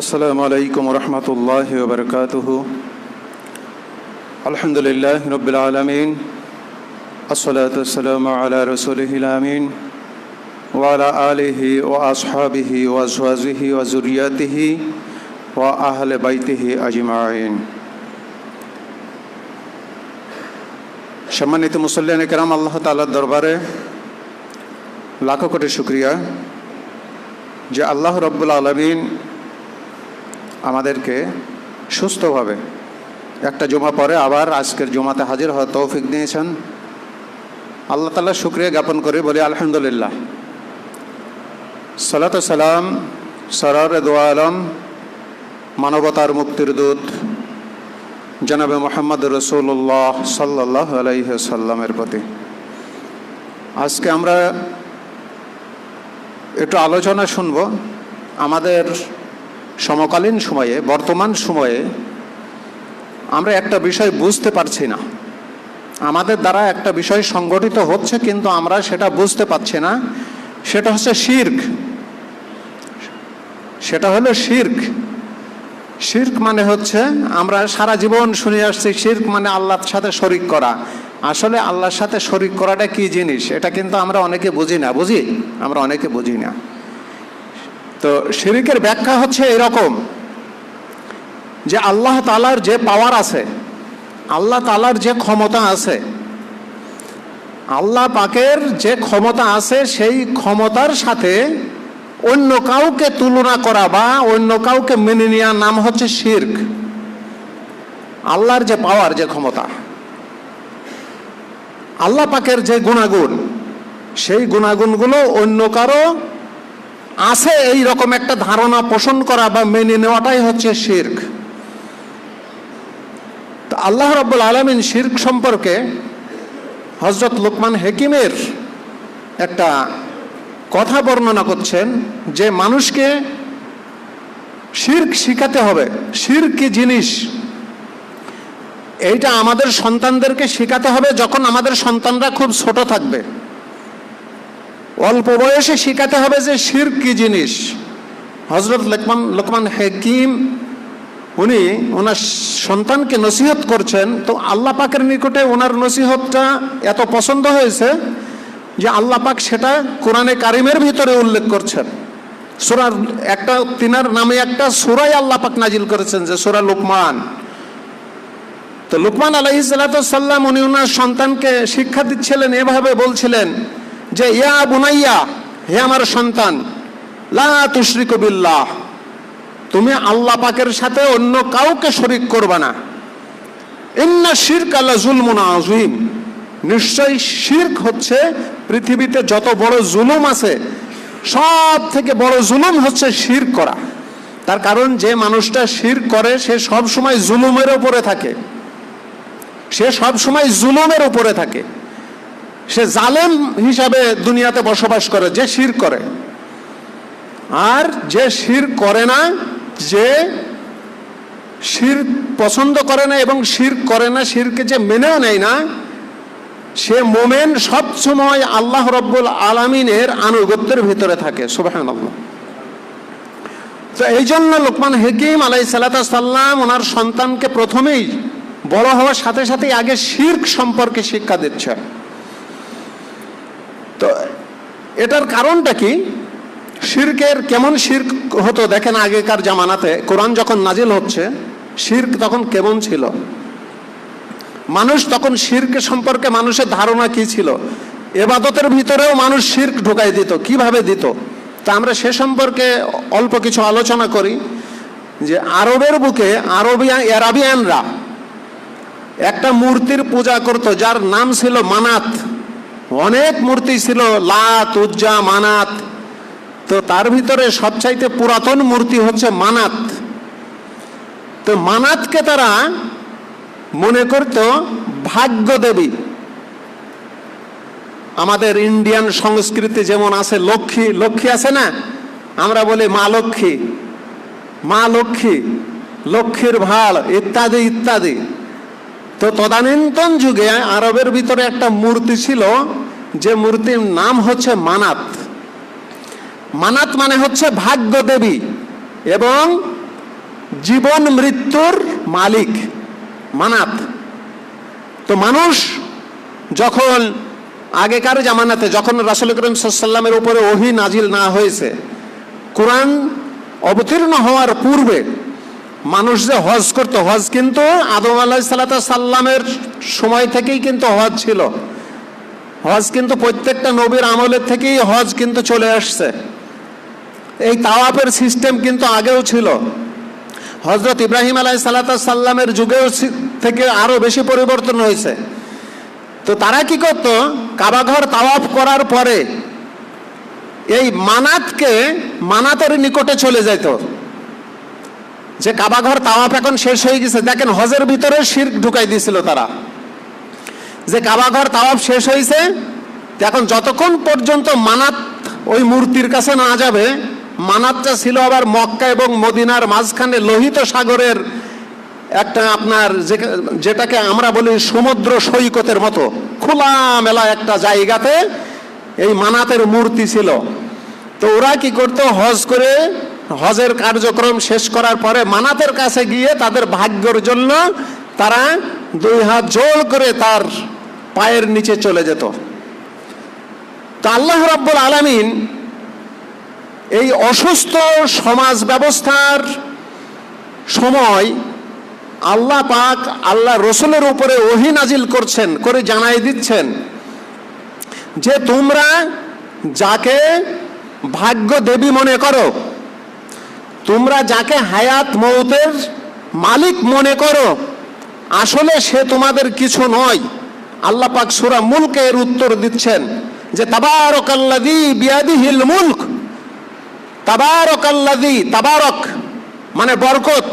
আসসালামু আলাইকুম রহমতুল্লাহি ওয়া বারাকাতুহু। আলহামদুলিল্লাহি রাব্বিল আলামিন, আসসালাতু ওয়াসসালামু আলা রাসূলিহিল আমিন ওয়া আলা আলিহি ওয়া আসহাবিহি ওয়া আজওয়াজিহি ওয়া যুররিয়াতিহি ওয়া আহলি বাইতিহি আজমাইন। সম্মানিত মুসল্লিয়ানে কেরাম, আল্লাহ তাআলার দরবারে লাখো কোটি শুকরিয়া যে আল্লাহ রাব্বুল আলামিন আমাদেরকে সুস্থভাবে একটা জুমা পরে আবার আজকের জুমাতে হাজির হওয়ার তৌফিক দিয়েছেন। আল্লাহ তাআলার শুকরিয়া জ্ঞাপন করে বলি আলহামদুলিল্লাহ। সালাত ও সালাম সরওয়ারে দো আলম, মানবতার মুক্তির দূত জনাবে মুহাম্মদ রাসূলুল্লাহ সাল্লাল্লাহু আলাইহি ওয়াসাল্লামের প্রতি। আজকে আমরা একটু আলোচনা শুনব। আমাদের সমকালীন সময়ে, বর্তমান সময়ে আমরা একটা বিষয় বুঝতে পারছি না। আমাদের দ্বারা একটা বিষয় সংগঠিত হচ্ছে কিন্তু আমরা সেটা বুঝতে পারছি না। সেটা হচ্ছে শিরক। সেটা হলো শিরক। শিরক মানে হচ্ছে, আমরা সারা জীবন শুনে আসছি শিরক মানে আল্লাহর সাথে শরিক করা। আসলে আল্লাহর সাথে শরিক করাটা কি জিনিস এটা কিন্তু আমরা অনেকে বুঝি না। আমরা অনেকে বুঝি না। তো শিরকের ব্যাখ্যা হচ্ছে এরকম যে আল্লাহ তাআলার যে পাওয়ার আছে, আল্লাহ তাআলার যে ক্ষমতা আছে, আল্লাহ পাকের যে ক্ষমতা আছে, সেই ক্ষমতার সাথে অন্য কাউকে তুলনা করা বা অন্য কাউকে মেনে নেওয়ার নাম হচ্ছে শিরক। আল্লাহর যে পাওয়ার, যে ক্ষমতা, আল্লাহ পাকের যে গুণাগুণ, সেই গুণাগুণগুলো অন্য কারো আছে এই রকম একটা ধারণা পোষণ করা বা মেনে নেওয়াটাই হচ্ছে শিরক। তো আল্লাহ রাব্বুল আলামিন শিরক সম্পর্কে হযরত লুকমান হাকিমের একটা কথা বর্ণনা করছেন যে মানুষকে শিরক শিখাতে হবে। শিরক কি জিনিস এইটা আমাদের সন্তানদেরকে শেখাতে হবে। যখন আমাদের সন্তানরা খুব ছোট থাকবে, অল্প বয়সে শেখাতে হবে যে শিরক কি জিনিস। হযরত লুকমান হাকিম উনি ওনার সন্তানকে নসিহত করছেন। তো আল্লাহ পাকের নিকটে ওনার নসিহতটা এত পছন্দ হয়েছে যে আল্লাহ পাক সেটা কোরআনে কারিমের ভিতরে উল্লেখ করছেন। সূরার একটা, তিনার নামে একটা সূরাই আল্লাহ পাক নাজিল করেছেন যে সূরা লুকমান। তো লুকমান আলাইহিস সালাতু ওয়াস সালাম উনি ওনার সন্তানকে শিক্ষা দিচ্ছিলেন, এভাবে বলছিলেন যে ইয়া বুনাইয়া, হে আমার সন্তান, লা তুশরিকু বিল্লাহ, তুমি আল্লাহ পাকের সাথে অন্য কাউকে শরীক করবে না। ইন্না শিরকা লাযুলমুন আযীম, নিশ্চয়ই শিরক হচ্ছে পৃথিবীতে যত বড় জুলুম আছে সব থেকে বড় জুলুম হচ্ছে শিরক করা। তার কারণ যে মানুষটা শিরক করে সে সব সময় জুলুমের উপরে থাকে। সে সব সময় জুলুমের উপরে থাকে। সে জালেম হিসাবে দুনিয়াতে বসবাস করে যে শিরক করে। আর যে শিরক করে না, যে শিরক পছন্দ করে না এবং শিরক করে না, শিরকে যে মেনেও নেয় না, সে মোমেন সব সময় আল্লাহ রাব্বুল আলামিনের আনুগত্যের ভিতরে থাকে। সুবহানাল্লাহ। তো এই জন্য লুকমান হাকিম আলাইহিস সালাতু ওয়াস সালাম ওনার সন্তানকে প্রথমেই বড় হওয়ার সাথে সাথে আগে শিরক সম্পর্কে শিক্ষা দিচ্ছেন। তো এটার কারণটা কি? শিরকের কেমন শিরক হতো দেখেন, আগেকার জামানাতে কোরআন যখন নাজিল হচ্ছে শিরক তখন কেমন ছিল, মানুষ তখন শিরক সম্পর্কে মানুষের ধারণা কি ছিল, ইবাদতের ভিতরেও মানুষ শিরক ঢুকাই দিত, কিভাবে দিত। তা আমরা সে সম্পর্কে অল্প কিছু আলোচনা করি। যে আরবের বুকে আরাবিয়ানরা একটা মূর্তির পূজা করত যার নাম ছিল মানাত। অনেক মূর্তি ছিল, লাত, উজ্জা, মানাত। তো তার ভিতরে সবচাইতে পুরাতন মূর্তি হচ্ছে মানাত। তো মানাতকে তারা মনে করত ভাগ্য দেবী। আমাদের ইন্ডিয়ান সংস্কৃতি যেমন আছে লক্ষ্মী, লক্ষ্মী আছে না, আমরা বলি মা লক্ষ্মী, মা লক্ষ্মী, লক্ষ্মীর ভাড় ইত্যাদি ইত্যাদি। তো তদানীন্তন যুগে আরবের ভিতরে একটা মূর্তি ছিল যে মূর্তির নাম হচ্ছে মানাত। মানাত মানে হচ্ছে ভাগ্য দেবী এবং জীবন মৃত্যুর মালিক, মানাত। তো মানুষ যখন আগেকার জামানাতে, যখন রাসূল করিম সাল্লাল্লাহু আলাইহি ওয়াসাল্লামের উপরে ওহী নাজিল না হয়েছে, কোরআন অবতীর্ণ হওয়ার পূর্বে মানুষ যে হজ করত, হজ কিন্তু আদম আলাইহিস সালামের সময় থেকেই কিন্তু হজ ছিল। হজ কিন্তু প্রত্যেকটা নবীর আমলের থেকেই হজ কিন্তু চলে আসছে। এই তাওয়াফের সিস্টেম কিন্তু আগেও ছিল। হযরত ইব্রাহিম আলাইহিস সালামের যুগেও থেকে আরো বেশি পরিবর্তন হয়েছে। তো তারা কি করত, কাবাঘর তাওয়াফ করার পরে এই মানাতের নিকটে চলে যেত, যে কাবাঘর তাওয়াফ এখন শেষ হয়ে গেছে। দেখেন হজের ভিতরে শিরক ঢুকাই দিয়েছিল তারা, যে কাবাঘর তাওয়াফ শেষ হয়েছে, এখন যতক্ষণ পর্যন্ত মানাত ওই মূর্তির কাছে না যাবে, মানাতটা ছিল আবার মক্কা এবং মদিনার মাঝখানে লোহিত সাগরের একটা আপনার যেটাকে আমরা বলি সমুদ্র সৈকতের মতো খোলামেলা একটা জায়গাতে এই মানাতের মূর্তি ছিল। তো ওরা কি করতো, হজ করে হজের কার্যক্রম শেষ করার পরে মানাতের কাছে গিয়ে তাদের ভাগ্যের জন্য তারা দুই হাত জোড় করে তার পায়ের নিচে চলে যেত। তো আল্লাহ রাব্বুল আলামিন এই অসুস্থ সমাজ ব্যবস্থার সময় আল্লাহ পাক আল্লাহ রসুলের উপরে ওহী নাজিল করছেন, করে জানাই দিচ্ছেন যে তোমরা যাকে ভাগ্য দেবী মনে করো, তোমরা যাকে হায়াত মৌতের মালিক মনে করো, আসলে সে তোমাদের কিছু নয়। আল্লাহ পাক সূরা মুলকে এর উত্তর দিচ্ছেন যে তাবারাকাল্লাযী বিয়াদিহিল মুলক। তাবারাকাল্লাযী, তাবারক মানে বরকত,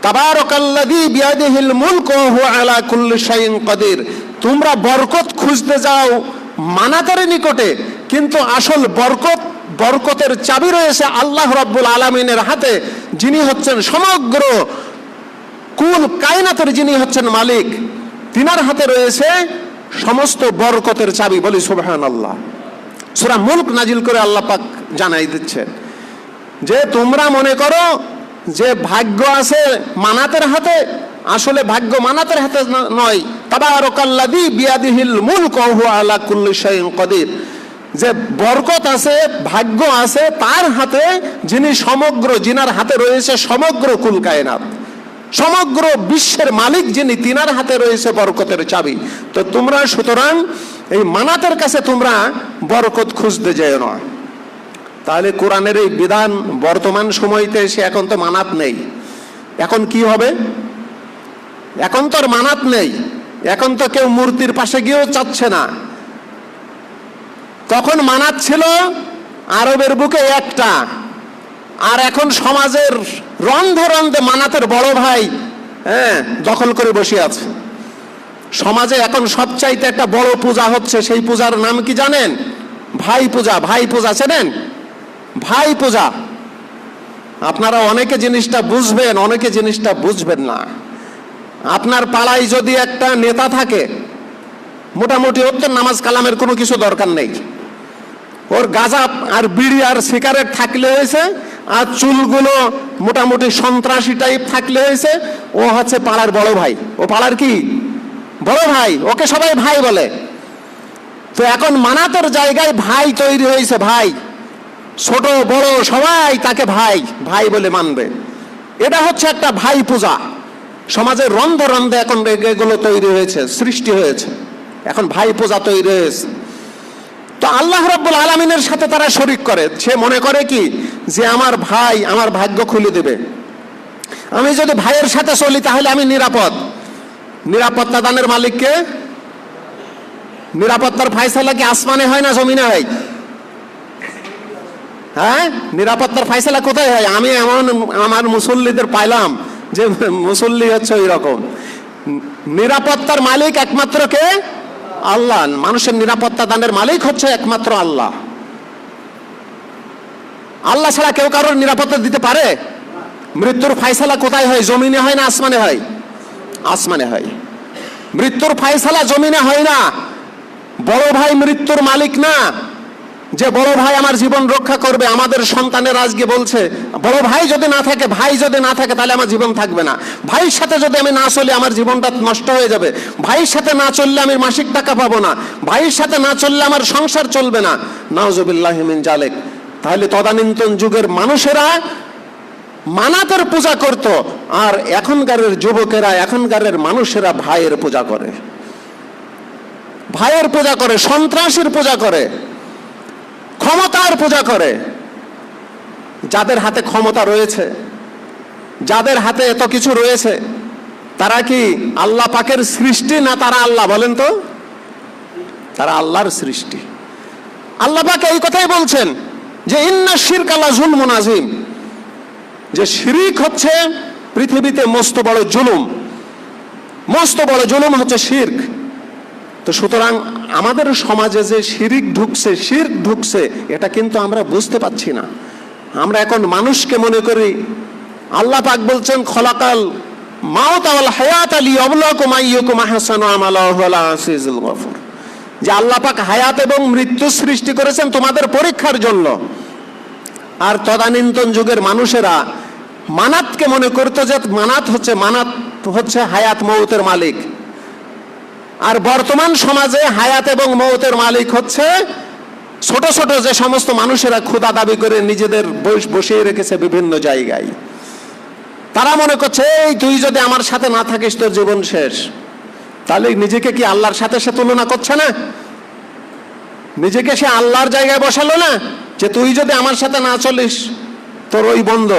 তাবারাকাল্লাযী বিয়াদিহিল মুলক ওয়া হুয়া আলা কুল্লি শাইইন কাদির। তোমরা বরকত খুঁজতে যাও মানাতের নিকটে, কিন্তু আসল বরকতের চাবি রয়েছে আল্লাহ রাব্বুল আলামিনের হাতে, যিনি হচ্ছেন সমগ্র কুল কায়নাতের যিনি হচ্ছেন মালিক, তিনার হাতে রয়েছে সমস্ত বরকতের চাবি। বলি সুবহানাল্লাহ। সূরা মুলক নাজিল করে আল্লাহ পাক জানাই দিচ্ছেন যে তোমরা মনে করো যে ভাগ্য আছে মানাতের হাতে, আসলে ভাগ্য মানাতের হাতে নয়। তাবারাকাল্লাযী বিয়াদিহিল মুলক ওয়া হুয়া আলা কুল্লি শাইইন কাদির। যে বরকত আছে, ভাগ্য আছে তার হাতে, যিনি সমগ্র, যিনার হাতে রয়েছে সমগ্র কুল কায়নাত, সমগ্র বিশ্বের মালিক যিনি, তিনার হাতে রয়েছে বরকতের চাবি। তো তোমরা সুতরাং এই মানাতের কাছে তোমরা বরকত খুঁজতে যেও না। তাহলে কোরআনের এই বিধান বর্তমান সময়তে এসে এখন তো মানাত নেই, এখন কি হবে? এখন তো আর মানাত নেই, এখন তো কেউ মূর্তির পাশে গিয়েও চাচ্ছে না। তখন মানাত ছিল আরবের বুকে একটা, আর এখন সমাজের রন্ধে রন্ধে মানাতের বড় ভাই দখল করে বসে আছে। সমাজে এখন সবচাইতে একটা বড় পূজা হচ্ছে, সেই পূজার নাম কি জানেন? ভাই পূজা। ভাই পূজা চেনেন? ভাই পূজা। আপনারা অনেকে জিনিসটা বুঝবেন, অনেকে জিনিসটা বুঝবেন না। আপনার পাড়ায় যদি একটা নেতা থাকে, মোটামুটি ওর তো নামাজ কালামের কোনো কিছু দরকার নেই, ওর গাঁজা আর বিড়ি আর সিগারেট থাকলে হয়েছে, আর চুলগুলো মোটামুটি সন্ত্রাসী টাইপ থাকলে হয়েছে, ও হচ্ছে পাড়ার বড় ভাই। ও পাড়ার কি বড় ভাই, ওকে সবাই ভাই বলে। তো এখন মানাতের জায়গায় ভাই তৈরি হয়েছে, ভাই, ছোট বড় সবাই তাকে ভাই ভাই বলে মানবে। এটা হচ্ছে একটা ভাই পূজা। সমাজের রন্ধে রন্ধে এখন এগুলো তৈরি হয়েছে, সৃষ্টি হয়েছে, এখন ভাই পূজা তৈরি হয়েছে। তো আল্লাহ রাব্বুল আলামিনের সাথে তারা শরীক করে। সে মনে করে কি যে আমার ভাই আমার ভাগ্য খুলে দেবে, আমি যদি ভাইয়ের সাথে চলি তাহলে আমি নিরাপদ। নিরাপত্তা দানের মালিককে? নিরাপত্তার ফায়সালা কি আসমানে হয় না জমিনে হয়? হ্যাঁ, নিরাপত্তার ফায়সালা কোথায় হয়? আমি এমন আমার মুসল্লিদের পাইলাম যে মুসল্লি হচ্ছে ওই রকম। নিরাপত্তার মালিক একমাত্র কে? আল্লাহ। মানুষের নিরাপত্তা দানের মালিক হচ্ছে একমাত্র আল্লাহ। আল্লাহ ছাড়া কেউ কারোর নিরাপত্তা দিতে পারে? মৃত্যুর ফায়সালা কোথায় হয়? জমিনে হয় না আসমানে হয়? আসমানে হয়। মৃত্যুর ফায়সালা জমিনে হয় না। বড় ভাই মৃত্যুর মালিক না, যে বড় ভাই আমার জীবন রক্ষা করবে। আমাদের সন্তানের আজকে বলছে বড় ভাই যদি না থাকে, ভাই যদি না থাকে তাহলে আমার জীবন থাকবে না। ভাইয়ের সাথে যদি আমি না চলি আমার জীবনটা নষ্ট হয়ে যাবে। ভাইয়ের সাথে না চললে আমি মাসিক টাকা পাবো না। ভাইয়ের সাথে না চললে আমার সংসার চলবে না। নাউজুবিল্লাহি মিন জালিক। তাহলে তদানীন্তন যুগের মানুষেরা মানাতের পূজা করত, আর এখনকার যুবকেরা, এখনকার মানুষেরা ভাইয়ের পূজা করে, ভাইয়ের পূজা করে, সন্ত্রাসীর পূজা করে, ক্ষমতার পূজা করে। যাদের হাতে ক্ষমতা রয়েছে, যাদের হাতে এত কিছু রয়েছে, তারা কি আল্লাহ পাকের সৃষ্টি না তারা আল্লাহ? বলেন তো, তারা আল্লাহর সৃষ্টি। আল্লাহ পাক এই কথাই বলছেন যে ইন্না শিরকা লাযুলমুন আযীম, যে শিরিক হচ্ছে পৃথিবীতে মস্ত বড় জুলুম, মস্ত বড় জুলুম হচ্ছে শিরক। তো সুতরাং আমাদের সমাজে যে শিরিক ঢুকছে এটা কিন্তু আমরা বুঝতে পাচ্ছি না। আমরা এখন মানুষকে মনে করি, আল্লাহ পাক বলছেন খলাকাল মাউতা ওয়াল হায়াতা লিয়াবলুয়াকুম আইয়ুকুম আহসানু আমালা ওয়া হুয়াল আজিজুল গফুর, যে আল্লাহ পাক হায়াত এবং মৃত্যু সৃষ্টি করেছেন তোমাদের পরীক্ষার জন্য। আর তদানীন্তন যুগের মানুষেরা মানাতকে মনে করতো যে মানাত হচ্ছে হায়াত মৌতের মালিক। আর বর্তমান সমাজে হায়াত এবং মৌতের মালিক হচ্ছে ছোট ছোট যে সমস্ত মানুষেরা ক্ষুধা দাবি করে নিজেদের বসিয়ে রেখেছে বিভিন্ন জায়গায়। তারা মনে করছে এই তুই যদি আমার সাথে না থাকিস তোর জীবন শেষ। তাহলে নিজেকে কি আল্লাহর সাথে সে তুলনা করছে না? নিজেকে সে আল্লাহর জায়গায় বসালো না, যে তুই যদি আমার সাথে না চলিস তোর ওই বন্ধ,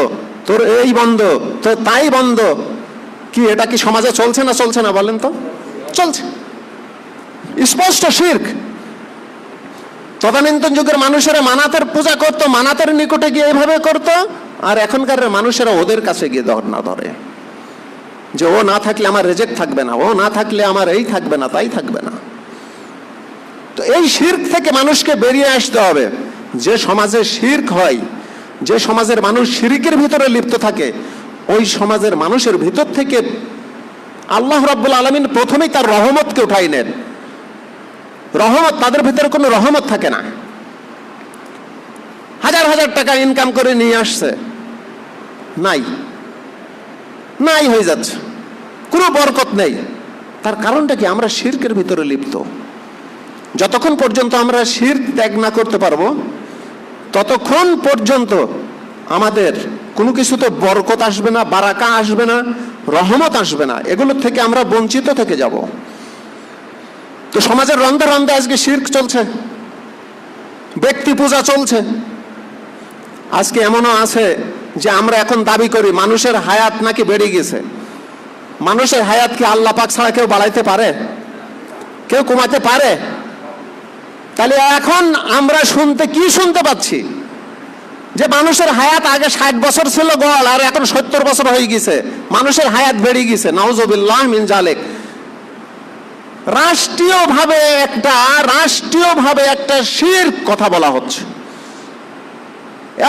তোর এই বন্ধ, তোর তাই বন্ধ। কি এটা কি সমাজে চলছে না? চলছে না বলেন তো? চলছে, স্পষ্ট শিরক। তদানীন্তন যুগের মানুষেরা মানাতের পূজা করত, মানাতের নিকটে গিয়ে এইভাবে করত, আর এখনকার মানুষেরা ওদের কাছে গিয়ে ধর্ণা ধরে যে ও না থাকলে আমার রেজেক্ট থাকবে না, ও না থাকলে আমার এই থাকবে না, তাই থাকবে না। তো এই শিরক থেকে মানুষকে বেরিয়ে আসতে হবে। যে সমাজে শিরক হয়, যে সমাজের মানুষ শিরকের ভিতরে লিপ্ত থাকে, ওই সমাজের মানুষের ভিতর থেকে আল্লাহ রাব্বুল আলামিন প্রথমেই তার রহমতকে উঠাই নেন। রহমত, তাদের ভিতরে কোনো রহমত থাকে না। হাজার হাজার টাকা ইনকাম করে নিয়ে আসছে, নাই হয়ে যাচ্ছে, কোনো বরকত নেই। তার কারণটা কি? আমরা শিরকের ভিতরে লিপ্ত। যতক্ষণ পর্যন্ত আমরা শিরক ত্যাগ না করতে পারবো, ততক্ষণ পর্যন্ত আমাদের কোনো কিছুতে বরকত আসবে না, বারাকা আসবে না, রহমত আসবে না। এগুলোর থেকে আমরা বঞ্চিত থেকে যাব। তো সমাজের রন্ধে রন্ধে আজকে শিরক চলছে, ব্যক্তি পূজা চলছে। আজকে এমনও আছে যে আমরা এখন দাবি করি মানুষের হায়াত নাকি বেড়ে গেছে। মানুষের হায়াত কি আল্লাহ পাক ছাড়া কেউ বাড়াইতে পারে? কেউ কমাতে পারে? তাহলে এখন আমরা শুনতে পাচ্ছি যে মানুষের হায়াত আগে 60 বছর ছিল গড়, আর এখন 70 বছর হয়ে গেছে, মানুষের হায়াত বেড়ে গেছে। নাউজুবিল্লাহ মিন জালিক। রাষ্ট্রীয়ভাবে একটা শিরক কথা বলা হচ্ছে।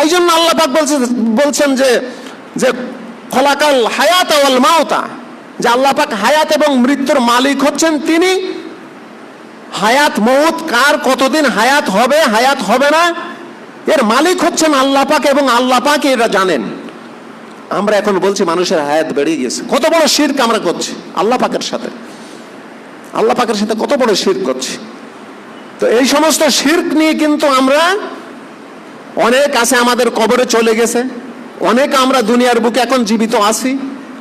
এই জন্য আল্লাহ পাক বলছেন যে খলাকাল হায়াত ওয়াল মাউতা, যে আল্লাহ পাক হায়াত এবং মৃত্যুর মালিক হচ্ছেন তিনি। হায়াত মউত কার কতদিন হায়াত হবে, হায়াত হবে না, এর মালিক হচ্ছেন আল্লাহ পাক, এবং আল্লাহ পাক এরা জানেন। আমরা এখন বলছি মানুষের হায়াত বেড়ে গেছে। কত বড় শিরক আমরা করছি আল্লাহ পাকের সাথে, আল্লাহ পাকের সাথে কত বড় শিরক করছি। তো এই সমস্ত শিরক নিয়ে কিন্তু আমরা অনেক আছে আমাদের কবরে চলে গেছে, অনেক আমরা দুনিয়ার বুকে এখন জীবিত আছি,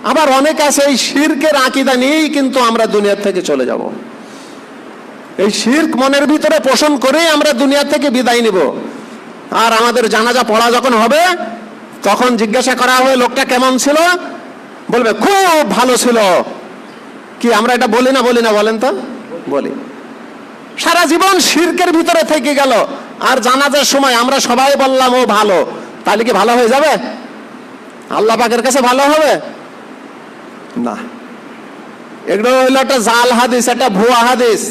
আবার অনেক আছে এই শিরকের আকীদা নিয়েই কিন্তু আমরা দুনিয়ার থেকে চলে যাব। এই শিরক মনের ভিতরে পোষণ করেই আমরা দুনিয়া থেকে বিদায় নিব। আর আমাদের জানাজা পড়া যখন হবে, তখন জিজ্ঞাসা করা হবে লোকটা কেমন ছিল, বলবে খুব ভালো ছিল। কি আমরা এটা বলি না বলেন তো? বলি। সারা জীবন শিরকের ভিতরে থেকে গেল, আর জানাজার সময় আমরা সবাই বললাম ও ভালো, তাহলে কি ভালো হয়ে যাবে? আল্লাহ পাকের কাছে ভালো হবে না। এগুলো হইলো একটা জাল হাদিস, একটা ভুয়া হাদিস,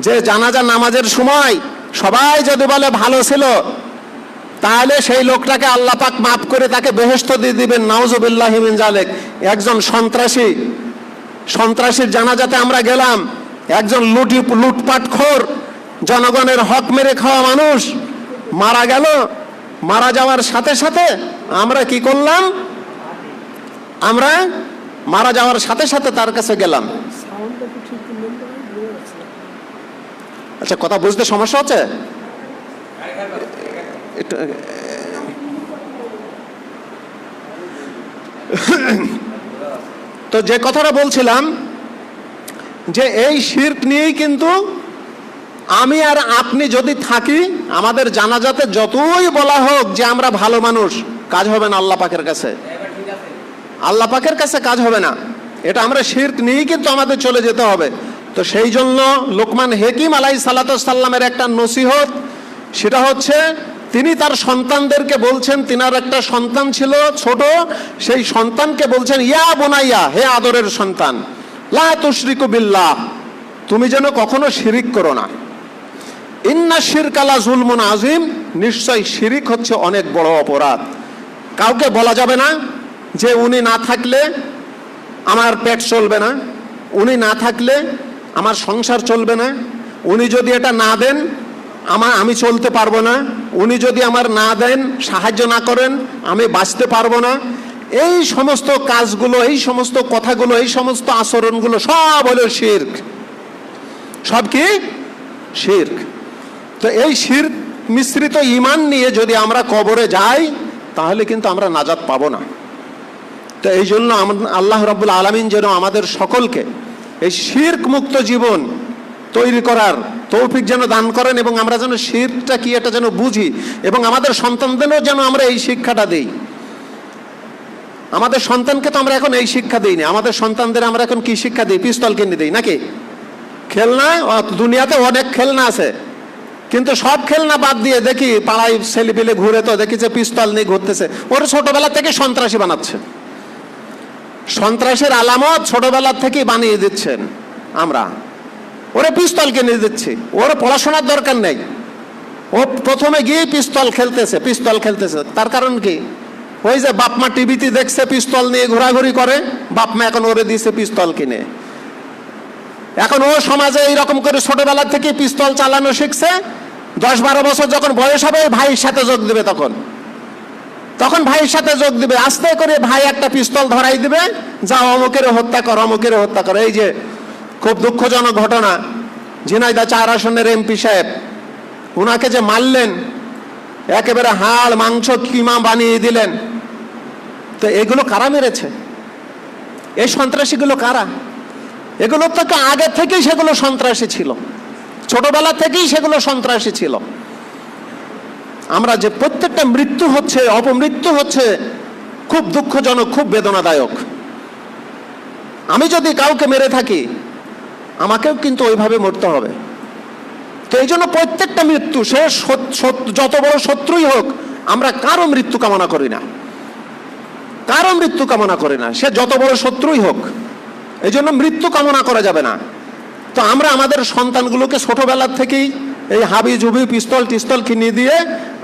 যে জানাজা নামাজের সময় সবাই যদি বলে ভালো ছিল, তাহলে সেই লোকটাকে আল্লাহ পাক মাফ করে তাকে বেহেশত দিয়ে দিবেন। নাউজুবিল্লাহি মিন জালিক। একজন সন্ত্রাসীর জানাজাতে আমরা গেলাম, একজন লুটপাটখোর জনগণের হক মেরে খাওয়া মানুষ মারা গেল, মারা যাওয়ার সাথে সাথে আমরা কি করলাম? আমরা মারা যাওয়ার সাথে সাথে তার কাছে গেলাম। আচ্ছা, কথা বুঝতে সমস্যা হচ্ছে? তো যে কথাটা বলছিলাম যে এই শিরক নিয়েই কিন্তু আমি আর আপনি যদি থাকি, আমাদের জানাজাতে যতই বলা হোক যে আমরা ভালো মানুষ, কাজ হবে না আল্লাহ পাকের কাছে। আল্লাহ পাকের কাছে কাজ হবে না। এটা আমরা শিরক নিয়েই কিন্তু আমাদের চলে যেতে হবে। তো সেই জন্য লোকমান হাকিম আলাইহিস সালাতু ওয়াস সালামের একটা নসিহত, সেটা হচ্ছে তিনি তার সন্তানদেরকে বলছেন, তিনার একটা সন্তান ছিল ছোট, সেই সন্তানকে বলছেন, ইয়া বুনাইয়া, হে আদরের সন্তান, লা তুশরিকু বিল্লাহ, তুমি যেন কখনো শিরিক করো না। ইন্না শিরকা লা যুলমুন আযীম, নিশ্চয় শিরিক হচ্ছে অনেক বড় অপরাধ। কাউকে বলা যাবে না যে উনি না থাকলে আমার পেট চলবে না, উনি না থাকলে আমার সংসার চলবে না, উনি যদি এটা না দেন আমি চলতে পারবো না, উনি যদি আমার না দেন, সাহায্য না করেন, আমি বাঁচতে পারবো না। এই সমস্ত কাজগুলো, এই সমস্ত কথাগুলো, এই সমস্ত আচরণগুলো সব হলো শিরক। সব কি? শিরক। তো এই শিরক মিশ্রিত ঈমান নিয়ে যদি আমরা কবরে যাই, তাহলে কিন্তু আমরা নাজাত পাবো না। তো এই জন্য আল্লাহ রাব্বুল আলামিন যেন আমাদের সকলকে এই শিরক মুক্ত জীবন তৈরি করার তৌফিক যেন দান করেন, এবং আমরা যেন শিরকটা কি এটা যেন বুঝি, এবং আমাদের সন্তানদেরও যেন আমরা এই শিক্ষাটা দিই। আমাদের সন্তানকে তো আমরা এখন এই শিক্ষা দিই না। আমাদের সন্তানদের আমরা এখন কি শিক্ষা দিই? পিস্তল কিনে দিই নাকি? খেলনা, দুনিয়াতে অনেক খেলনা আছে, কিন্তু সব খেলনা বাদ দিয়ে দেখি পাড়ায় ছেলে পেলে ঘুরে, তো দেখি যে পিস্তল নিয়ে ঘুরতেছে। ওর ছোটবেলা থেকে সন্ত্রাসী বানাচ্ছে, সন্ত্রাসের আলামত ছোটবেলা থেকে বানিয়ে দিচ্ছেন আমরা। ওরে পিস্তল কিনে দিচ্ছি, ওর পড়াশোনার দরকার নেই, ও প্রথমে গিয়ে পিস্তল খেলতেছে। তার কারণ কি? ওই যে বাপ মা টিভিতে দেখছে পিস্তল নিয়ে ঘোরাঘুরি করে, বাপ মা এখন ওরে দিয়েছে পিস্তল কিনে। এখন ও সমাজে এইরকম করে ছোটবেলা থেকে পিস্তল চালানো শিখছে। 10-12 বছর যখন বয়স হবে, ভাইয়ের সাথে যোগ দিবে, তখন ভাইয়ের সাথে যোগ দিবে। আস্তে করে ভাই একটা পিস্তল ধরাই দিবে, যা অমুকের হত্যা কর, অমুকের হত্যা কর। এই যে খুব দুঃখজনক ঘটনা, ঝিনাইদহ 4 আসনের এমপি সাহেব, উনাকে যে মারলেন, একেবারে হাড় মাংস কিমা বানিয়ে দিলেন। তো এগুলো কারা মেরেছে? এই সন্ত্রাসীগুলো কারা? এগুলো তো আগে থেকেই সেগুলো সন্ত্রাসী ছিল, ছোটবেলা থেকেই সেগুলো সন্ত্রাসী ছিল। আমরা যে প্রত্যেকটা মৃত্যু হচ্ছে, অপমৃত্যু হচ্ছে, খুব দুঃখজনক, খুব বেদনাদায়ক। আমি যদি কাউকে মেরে থাকি, আমাকেও কিন্তু ওইভাবে মরতে হবে। তো এই জন্য প্রত্যেকটা মৃত্যু, সে যত বড় শত্রুই হোক, আমরা কারো মৃত্যু কামনা করি না, কারো মৃত্যু কামনা করি না, সে যত বড় শত্রুই হোক। এই জন্য মৃত্যু কামনা করা যাবে না। তো আমরা আমাদের সন্তানগুলোকে ছোটবেলার থেকেই এই হাবি জুবি পিস্তল টিস্তল কিনে দিয়ে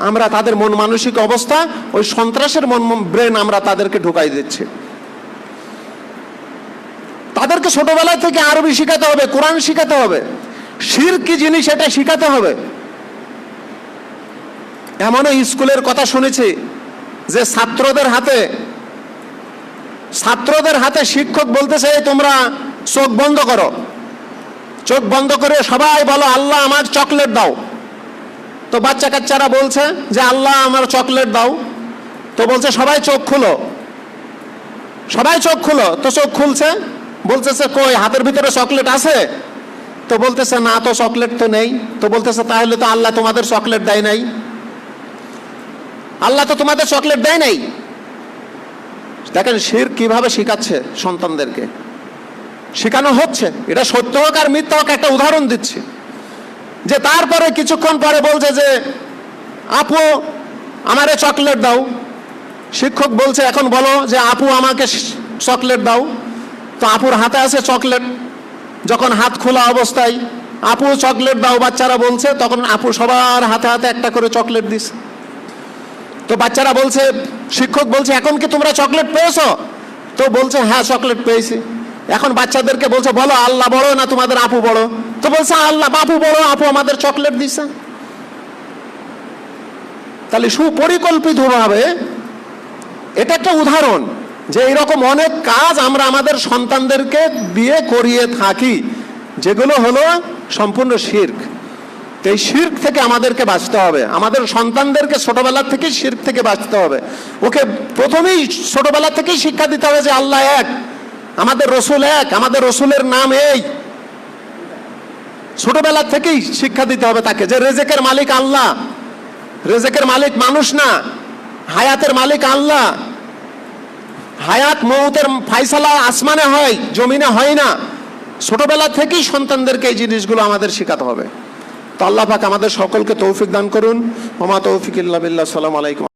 আমরা তাদের মন মানসিক অবস্থা, ওই সন্ত্রাসের ব্রেন আমরা তাদেরকে ঢুকাই দিচ্ছি। তাদেরকে ছোটবেলা থেকে আরবি শিখাতে হবে, কোরআন শিখাতে হবে, শিরক কি জিনিস এটা শিখাতে হবে। এমনও স্কুলের কথা শুনেছি যে ছাত্রদের হাতে শিক্ষক বলতেছে, তোমরা চোখ বন্ধ করো, চোখ বন্ধ করে সবাই বলো, আল্লাহ আমার চকলেট দাও। তো বাচ্চা কাচ্চারা বলছে যে আল্লাহ আমার চকলেট দাও। তো বলছে সবাই চোখ খুলো, সবাই চোখ খুলো। তো চোখ খুলছে, বলতেছে কই হাতের ভিতরে চকলেট আছে? তো বলতেছে না, তো চকলেট তো নেই। তো বলতেছে তাহলে তো আল্লাহ তোমাদের চকলেট দেয় নাই, আল্লাহ তো তোমাদের চকলেট দেয় নাই। দেখেন শিরক কিভাবে শিখাচ্ছে সন্তানদেরকে, শেখানো হচ্ছে। এটা সত্য হোক আর মিথ্যা হোক, একটা উদাহরণ দিচ্ছি। যে তারপরে কিছুক্ষণ পরে বলছে যে আপু আমারে চকলেট দাও। শিক্ষক বলছে এখন বলো যে আপু আমাকে চকলেট দাও। তো আপুর হাতে আছে চকলেট, যখন হাত খোলা অবস্থায় আপু চকলেট দাও বাচ্চারা বলছে, তখন আপু সবার হাতে হাতে একটা করে চকলেট দিস। তো বাচ্চারা বলছে, শিক্ষক বলছে এখন কি তোমরা চকলেট পেয়েছো? তো বলছে হ্যাঁ চকলেট পেয়েছি। এখন বাচ্চাদেরকে বলছে বলো আল্লাহ বড় না তোমাদের আপু বড়, তো বলছে আল্লাহ, বাপু বড়, আপু আমাদের চকলেট দিছে। তাহলে সুপরিকল্পিতভাবে এটা একটা উদাহরণ যে এরকম অনেক কাজ আমরা আমাদের সন্তানদেরকে দিয়ে করিয়ে থাকি, যেগুলো হলো সম্পূর্ণ শিরক। এই শিরক থেকে আমাদেরকে বাঁচতে হবে, আমাদের সন্তানদেরকে ছোটবেলা থেকে শিরক থেকে বাঁচতে হবে। ওকে প্রথমেই ছোটবেলা থেকেই শিক্ষা দিতে হবে যে আল্লাহ এক, আমাদের রসুল এক, আমাদের রসুলের নাম এই। ছোটবেলা থেকেই শিক্ষা দিতে হবে তাকে যে রেজেকের মালিক আল্লাহ, রেজেকের মালিক মানুষ না, হায়াতের মালিক আল্লাহ। হায়াত মউতের ফায়সালা আসমানে হয়, জমিনে হয় না। ছোটবেলা থেকেই সন্তানদেরকে এই জিনিসগুলো আমাদের শেখাতে হবে। তো আল্লাহ পাক আমাদের সকলকে তৌফিক দান করুন। ওমা তৌফিক ইল্লা বিল্লাহ। আসসালামু আলাইকুম।